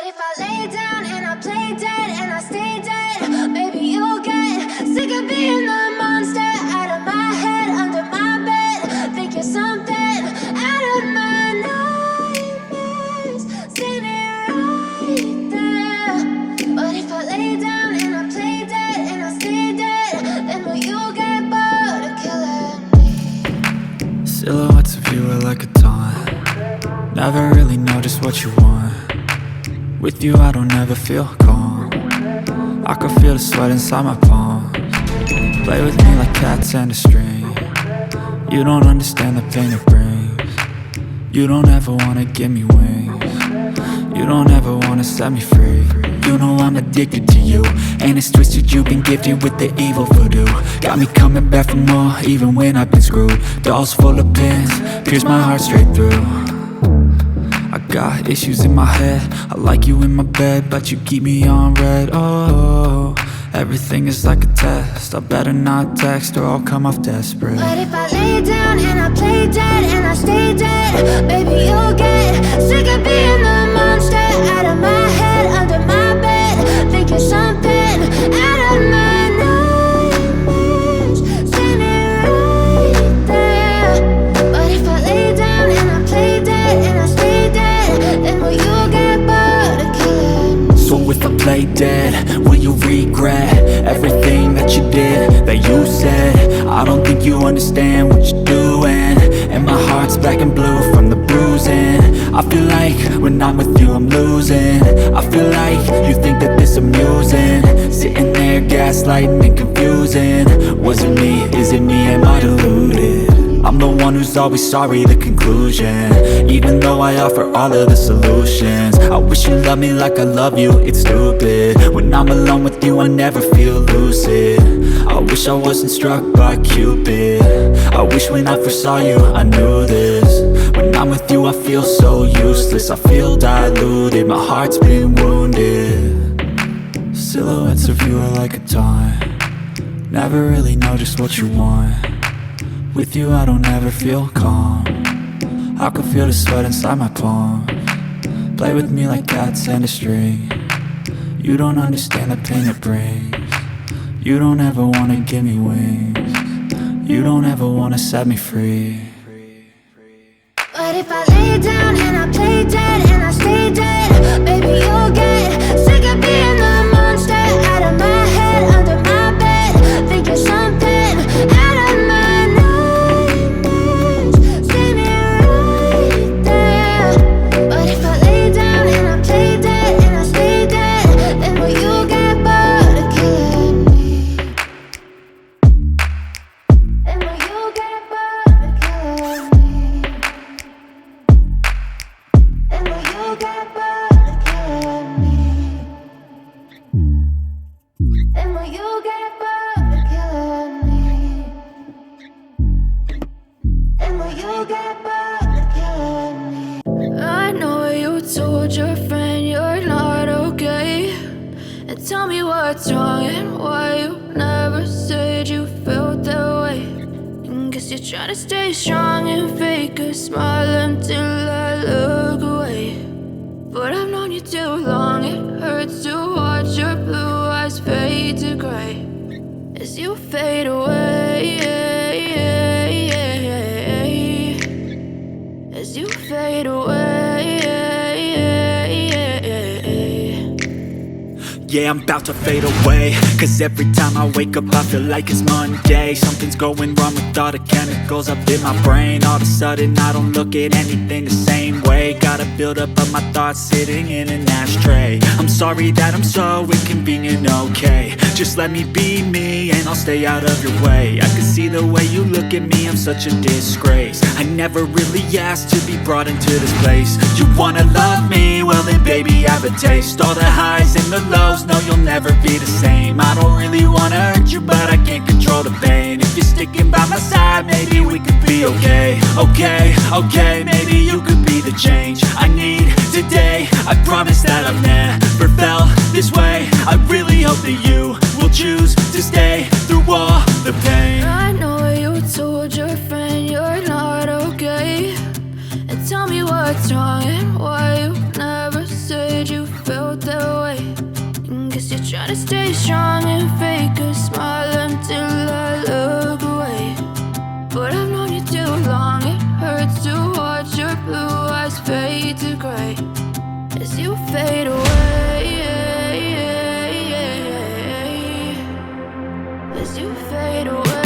if I lay down and I play dead and I stay dead, maybe you'll get sick of being the monster out of my head, under my bed. Think you're something out of my nightmares, standing right there. But if I lay down and I play dead and I stay dead, then will you get bored of killing me? Silhouettes of you are like a taunt. Never really know just what you want. With you I don't ever feel calm. I can feel the sweat inside my palms. Play with me like cats and a string. You don't understand the pain it brings. You don't ever wanna give me wings. You don't ever wanna set me free. You know I'm addicted to you, and it's twisted, you've been gifted with the evil voodoo. Got me coming back for more, even when I've been screwed. Dolls full of pins, pierce my heart straight through. I got issues in my head, I like you in my bed, but you keep me on red. Oh, everything is like a test. I better not text or I'll come off desperate. But if I lay down and I play dead and I stay dead, baby you'll get sick of being the monster out of my head, under my bed. Think you're something out of my nightmares, standing right there. But if I lay down and I play dead and I stay dead, then will you get bored of killing me? So if I play dead, will you regret everything that you did, that you said? I don't think you understand what you're doing, and my heart's black and blue from the bruising. I feel like when I'm with you I'm losing. I feel like you think that this amusing, sitting there gaslighting and confusing. Was it me? Is it me? Am I deluded? I'm the one who's always sorry, the conclusion, even though I offer all of the solutions. I wish you loved me like I love you, it's stupid. When I'm alone with you I never feel lucid. I wish I wasn't struck by Cupid. I wish when I first saw you I knew this. When I'm with you I feel so useless, I feel diluted, my heart's been wounded. Silhouettes of you are like a taunt. Never really know just what you want. With you I don't ever feel calm. I can feel the sweat inside my palms. Play with me like cats and a string. You don't understand the pain it brings. You don't ever wanna give me wings. You don't ever wanna set me free. But if I lay down and I play dead and I stay dead, baby you'll get sick of being the monster out of my head, under my bed. Think you're something out of my nightmares, standing right there. But if I lay down and I play dead and I stay dead, then will you get bored of killing me? Then will you get bored of killing me? And will you get bored of killing me? And will you get bored of killing me? And will you get bored of killing me? I know you told your friend you're not okay, and tell me what's wrong and why you never said you felt that way. And guess you're trying to stay strong and fake a smile until I look away. But I've known you too long, it hurts to watch your blue eyes fade to gray as you fade away, as you fade away. Yeah, I'm about to fade away, cause every time I wake up I feel like it's Monday. Something's going wrong with all the chemicals up in my brain. All of a sudden I don't look at anything the same way. Gotta build up of my thoughts sitting in an ashtray. I'm sorry that I'm so inconvenient, okay. Just let me be me and I'll stay out of your way. I can see the way you look at me, I'm such a disgrace. I never really asked to be brought into this place. You wanna love me? Well then baby have a taste. All the highs and the lows, no you'll never be the same. I don't really wanna hurt you but I can't control the pain. If you're sticking by my side maybe we could be okay. Okay, maybe you could be the change I need today. I promise that I've never felt this way. I really hope that you will choose to stay through all the pain. I know you told your friend you're not okay, and tell me what's wrong and why you never said you felt Trying to stay strong and fake a smile until I look away. But I've known you too long, it hurts to watch your blue eyes fade to gray as you fade away, as you fade away.